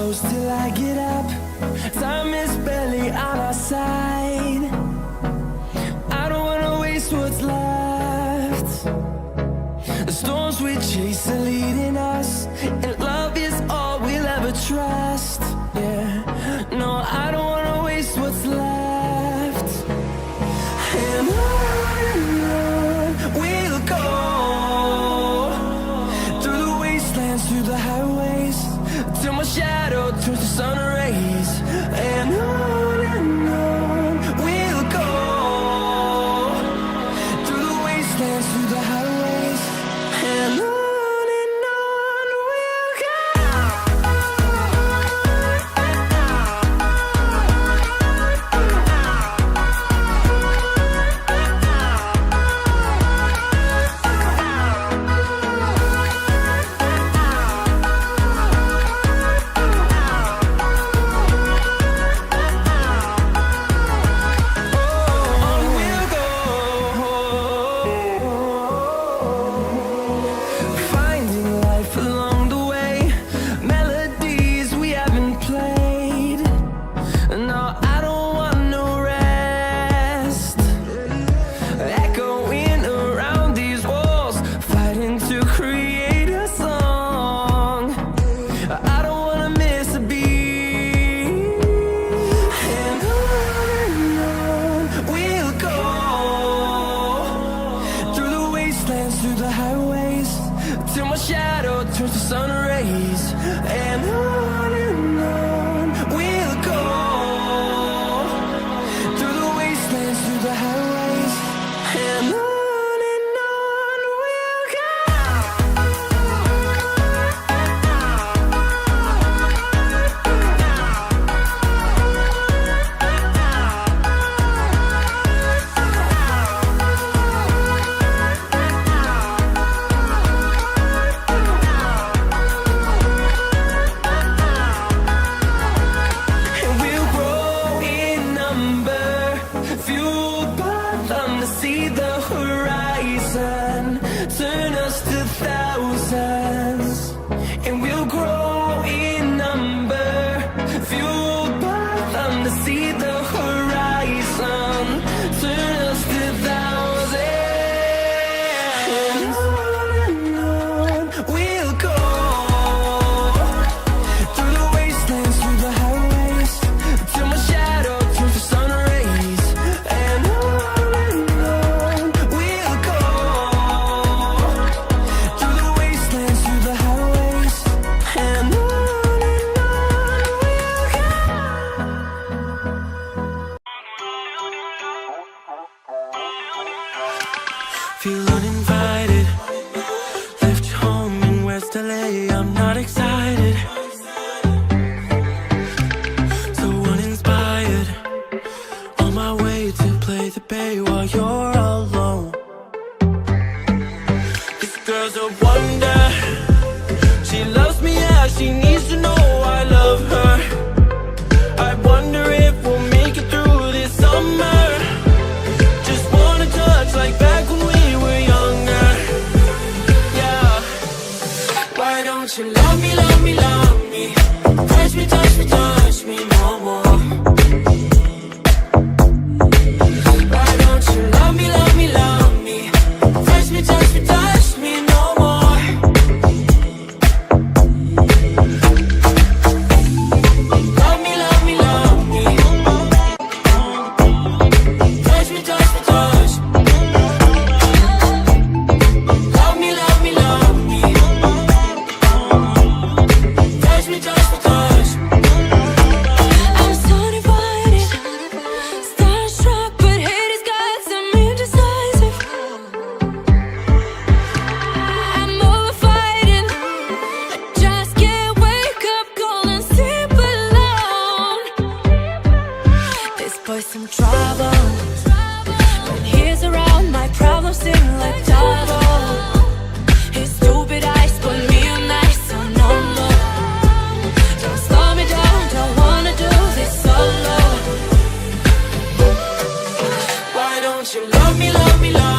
close till I get up. Time is barely on our side. I don't wanna waste what's left. The storms we chase are leading us, and love is all we'll ever trust. Yeah, no, I don't wanna waste what's left. And on we'll go, through the wastelands, through the highways, till my shadow turns to sun rays. And on we'll go, through the wastelands, through the highways, and on we'll go. Finding life along the way, melodies we haven't played. No, I don't want no rest. Echoing around these walls, fighting to create a song. I don't wanna miss a beat. And on we'll go, through the wastelands, through the highways, till my shadow turns to sun rays. And on we'll go, through the wastelands, through the highways, and on we'll go. And we'll grow in number, fueled by them to see the horizon, turn us to thousands. And we'll grow in number, fueled by them to see the horizon, turn us to thousands. And on we'll go, through the wastelands, through the highways, till my shadow turns to sun rays. And on we'll go, through the wastelands, through the highways, and on we'll go. Feel uninvited. Left your home in West LA. I'm not excited. So uninspired. On my way to play the bay while you're alone. This girl's a wonder. She loves me, yeah. She needs to know I love her. I wonder if we'll make it through this summer. Just wanna touch like back when we were younger. Yeah. Why don't you love me, love me, love me? Touch me, touch me, touch me no more. Why don't you love me, love me, love me? Touch me, touch me, touch me no more. Love me, love me, love me. Touch me, touch me, touch me. Love me, love me, love me. Touch me, touch me, touch me. I'm so divided, starstruck, but haters got some indecisive. I'm over fighting, I just can't wake up cold and sleep alone. This boy's some trouble. When he's around, my problems seem like double. His stupid eyes put me on ice, so no more. Don't slow me down, don't wanna do this solo. Why don't you love me, love me, love me?